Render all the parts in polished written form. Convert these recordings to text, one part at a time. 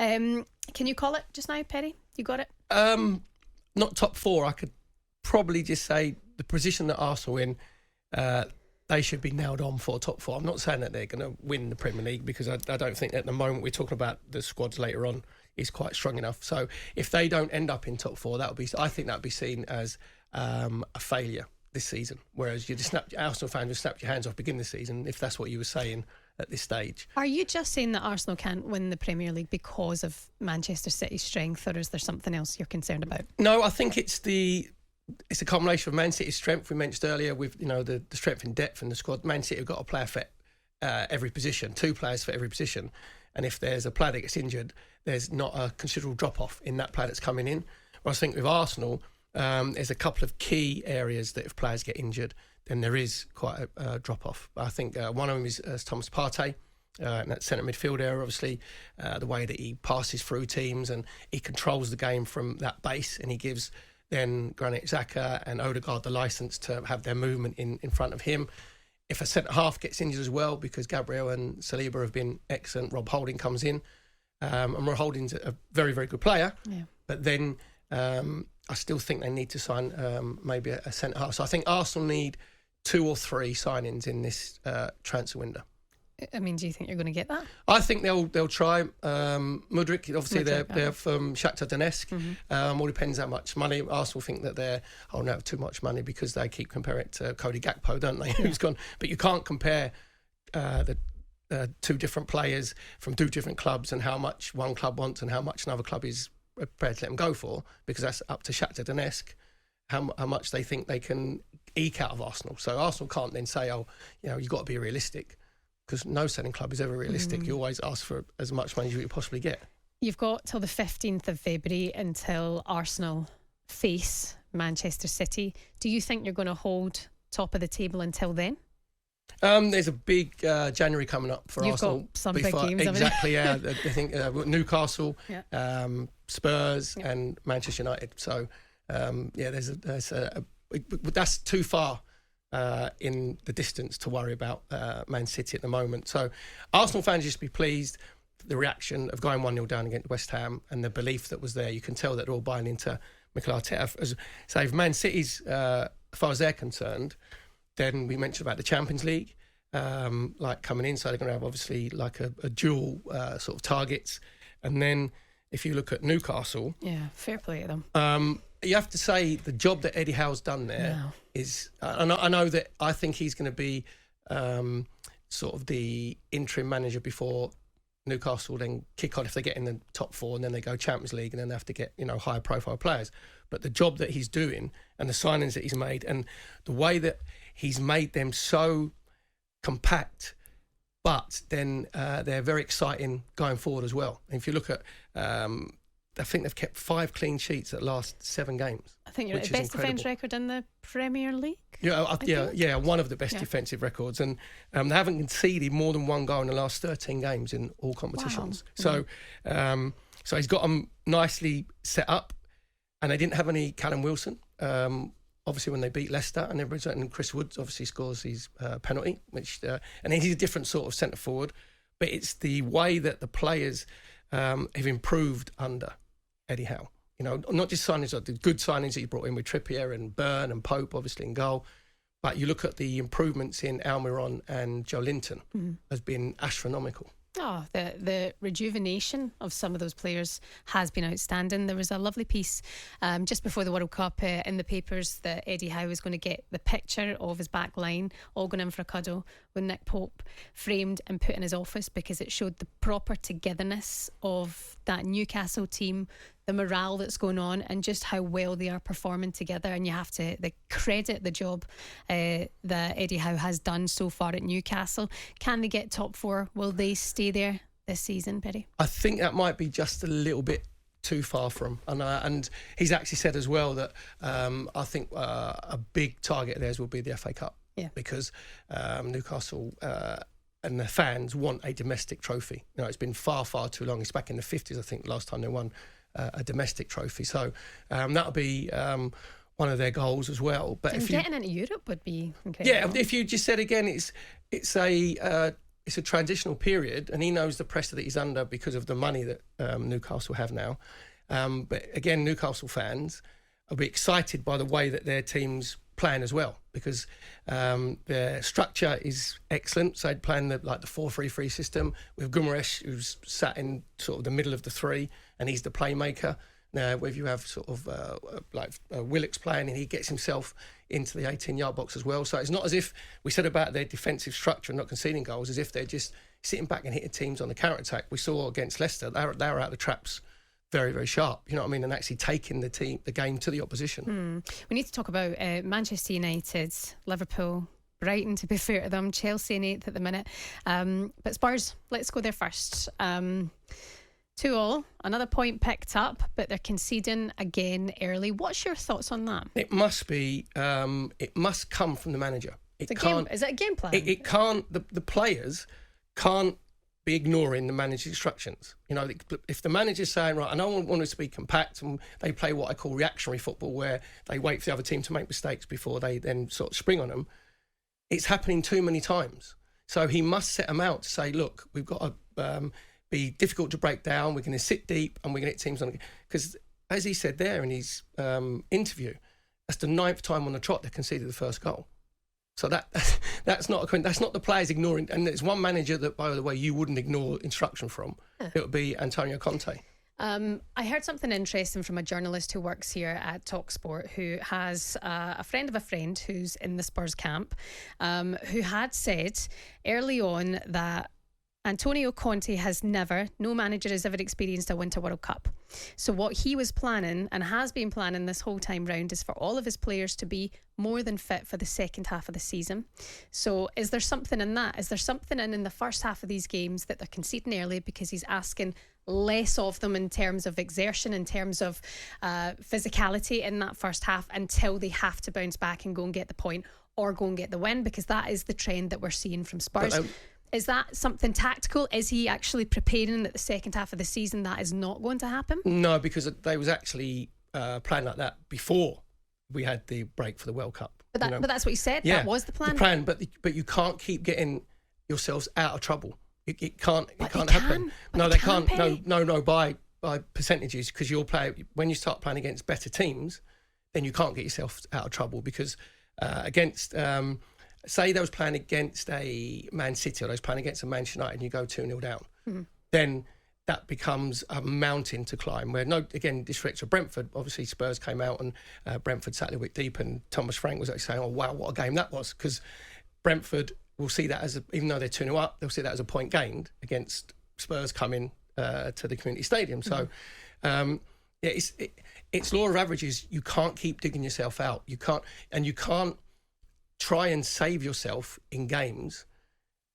Can you call it just now, Perry? You got it? Not top four. I could probably just say the position that Arsenal in, they should be nailed on for top four. I'm not saying that they're going to win the Premier League, because I don't think at the moment, we're talking about the squads later on, is quite strong enough. So if they don't end up in top four, I think that would be seen as a failure this season. Whereas Arsenal fans just snapped your hands off beginning the season, if that's what you were saying at this stage. Are you just saying that Arsenal can't win the Premier League because of Manchester City's strength, or is there something else you're concerned about? No, I think it's a combination of Man City's strength we mentioned earlier, with the strength in depth in the squad. Man City have got a player for every position, 2 players for every position, and if there's a player that gets injured, there's not a considerable drop off in that player that's coming in. Whereas I think with Arsenal, there's a couple of key areas that if players get injured, then there is quite a drop off. I think one of them is Thomas Partey. In that centre midfield area, obviously, the way that he passes through teams and he controls the game from that base, and he gives then Granit Xhaka and Odegaard the licence to have their movement in front of him. If a centre-half gets injured as well, because Gabriel and Saliba have been excellent, Rob Holding comes in. And Rob Holding's a very, very good player. Yeah. But then I still think they need to sign maybe a centre-half. So I think Arsenal need 2 or 3 signings in this transfer window. I mean, do you think you're going to get that? I think they'll try. Mudryk, obviously, they're from Shakhtar Donetsk. Mm-hmm. All depends how much money. Arsenal think that they don't have too much money, because they keep comparing it to Cody Gakpo, don't they? Yeah. Who's gone? But you can't compare the 2 different players from 2 different clubs, and how much one club wants and how much another club is prepared to let them go for, because that's up to Shakhtar Donetsk how much they think they can eke out of Arsenal. So Arsenal can't then say, you've got to be realistic, because no selling club is ever realistic. You always ask for as much money as you possibly get. You've got till the 15th of February until Arsenal face Manchester City. Do you think you're going to hold top of the table until then? There's a big January coming up for Arsenal. You've got some big games. Exactly, yeah. I think Newcastle, Spurs and Manchester United. So, that's too far in the distance to worry about Man City at the moment. So Arsenal fans just be pleased. The reaction of going 1-0 down against West Ham and the belief that was there, you can tell that they're all buying into Mikel Arteta. So if Man City's, as far as they're concerned, then we mentioned about the Champions League, coming in. So they're going to have obviously a dual sort of targets. And then if you look at Newcastle... Yeah, fair play to them. You have to say the job that Eddie Howe's done there is... I know that I think he's going to be sort of the interim manager before Newcastle then kick on if they get in the top 4, and then they go Champions League, and then they have to get higher profile players. But the job that he's doing and the signings that he's made and the way that he's made them so compact, but then they're very exciting going forward as well. And if you look at... I think they've kept 5 clean sheets at last 7 games. I think you're the best defence record in the Premier League. Yeah, one of the best defensive records, and they haven't conceded more than 1 goal in the last 13 games in all competitions. Wow. So he's got them nicely set up, and they didn't have any Callum Wilson. Obviously, when they beat Leicester, and Chris Woods obviously scores his penalty, and he's a different sort of centre forward. But it's the way that the players have improved under Eddie Howe. Not just signings, the good signings that he brought in with Trippier and Byrne and Pope, obviously in goal, but you look at the improvements in Almiron and Joe Linton has been astronomical. Oh, the rejuvenation of some of those players has been outstanding. There was a lovely piece just before the World Cup in the papers that Eddie Howe was going to get the picture of his back line all going in for a cuddle with Nick Pope framed and put in his office, because it showed the proper togetherness of that Newcastle team, the morale that's going on, and just how well they are performing together. And you have to credit the job that Eddie Howe has done so far at Newcastle. Can they get top 4? Will they stay there this season, Perry? I think that might be just a little bit too far from him. And he's actually said as well that I think a big target of theirs will be the FA Cup. Yeah. Because Newcastle and the fans want a domestic trophy. It's been far, far too long. It's back in the 50s, I think, last time they won a domestic trophy. So that'll be one of their goals as well. But getting into Europe would be incredible. Yeah, if you just said again, it's a it's a transitional period, and he knows the pressure that he's under because of the money that Newcastle have now. But again, Newcastle fans will be excited by the way that their team's playing as well, because their structure is excellent. So they'd playing the 4-3-3 system with Guimaraes, who's sat in sort of the middle of the three, and he's the playmaker. Now, whether you have sort of Willock's playing, and he gets himself into the 18-yard box as well. So it's not as if we said about their defensive structure and not conceding goals, as if they're just sitting back and hitting teams on the counter-attack. We saw against Leicester, they were out of the traps very, very sharp, you know what I mean, and actually taking the game to the opposition. We need to talk about Manchester United, Liverpool, Brighton, to be fair to them, Chelsea in 8th at the minute. But Spurs, let's go there first. 2-2, another point picked up, but they're conceding again early. What's your thoughts on that? It must be, it must come from the manager. Is it a game plan? It can't, the players can't be ignoring the manager's instructions. You know, if the manager's saying, right, I don't want us to be compact, and they play what I call reactionary football, where they wait for the other team to make mistakes before they then sort of spring on them, it's happening too many times. So he must set them out to say, look, we've got to be difficult to break down, we're going to sit deep, and we're going to hit teams on. Because as he said there in his interview, that's the 9th time on the trot they conceded the first goal. So that's not the players ignoring. And there's one manager that, by the way, you wouldn't ignore instruction from. It would be Antonio Conte. I heard something interesting from a journalist who works here at talkSPORT, who has a friend of a friend who's in the Spurs camp, who had said early on that Antonio Conte no manager has ever experienced a Winter World Cup. So what he was planning and has been planning this whole time round is for all of his players to be more than fit for the second half of the season. So is there something in that? Is there something in the first half of these games that they're conceding early because he's asking less of them in terms of exertion, in terms of physicality in that first half, until they have to bounce back and go and get the point or go and get the win? Because that is the trend that we're seeing from Spurs. Is that something tactical? Is he actually preparing that the second half of the season that is not going to happen? No, because they was actually planning like that before we had the break for the World Cup. But that's what he said. Yeah, that was the plan. The plan, but you can't keep getting yourselves out of trouble. It can't happen. No, they can't. No. By percentages, because you'll play when you start playing against better teams, then you can't get yourself out of trouble, because against. Say they was playing against a Man City or they was playing against a Manchester United and you go 2-0 down, then that becomes a mountain to climb. Where, again, disrespect to Brentford, obviously Spurs came out and Brentford sat a little bit deep, and Thomas Frank was actually saying, oh, wow, what a game that was. Because Brentford will see that as, even though they're 2-0 up, they'll see that as a point gained against Spurs coming to the community stadium. So, it's law of averages. You can't keep digging yourself out. You can't try and save yourself in games,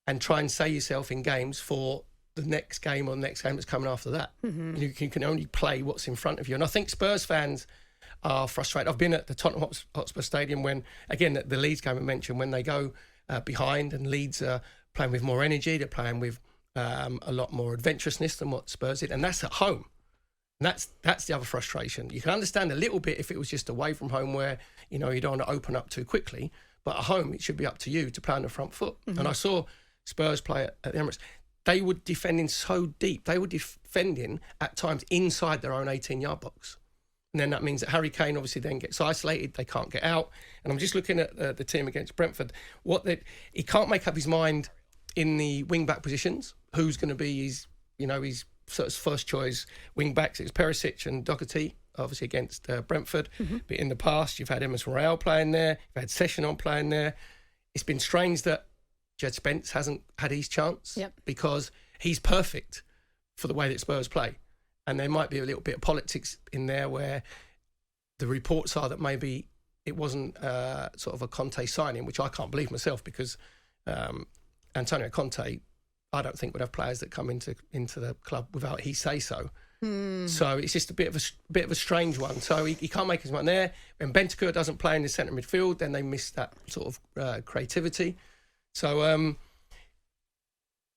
and try and save yourself in games for the next game or the next game that's coming after that. You can only play what's in front of you. And I think Spurs fans are frustrated. I've been at the Tottenham Hotspur Stadium when, again, the Leeds game I mentioned, when they go behind and Leeds are playing with more energy, they're playing with a lot more adventurousness than what Spurs did, and that's at home. And that's the other frustration. You can understand a little bit if it was just away from home, where you don't want to open up too quickly. But at home, it should be up to you to play on the front foot. And I saw Spurs play at the Emirates. They were defending so deep. They were defending at times inside their own 18-yard box. And then that means that Harry Kane obviously then gets isolated. They can't get out. And I'm just looking at the team against Brentford. He can't make up his mind in the wing-back positions. Who's going to be his sort of first choice wing-backs? It's Perisic and Doherty, obviously against Brentford. But in the past, you've had Emerson Royale playing there, you've had Session playing there. It's been strange that Jed Spence hasn't had his chance, because he's perfect for the way that Spurs play. And there might be a little bit of politics in there, where the reports are that maybe it wasn't sort of a Conte signing, which I can't believe myself, because Antonio Conte, I don't think would have players that come into the club without he say so. So it's just a bit of a strange one. So he can't make his mind there. When Bentancur doesn't play in the centre midfield, then they miss that sort of creativity. So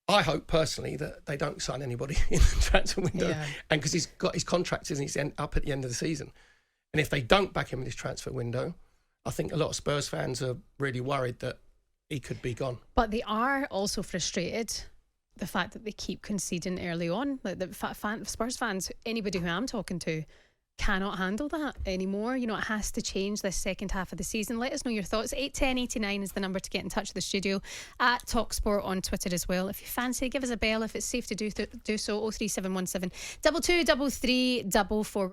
I hope personally that they don't sign anybody in the transfer window, and because he's got his contract, isn't he, up at the end of the season. And if they don't back him in this transfer window, I think a lot of Spurs fans are really worried that he could be gone. But they are also frustrated the fact that they keep conceding early on. Like the Spurs fans, anybody who I'm talking to, cannot handle that anymore. You know, it has to change this second half of the season. Let us know your thoughts. 81089 is the number to get in touch with the studio. At talkSPORT on Twitter as well. If you fancy, give us a bell if it's safe to do so. 03717 223344.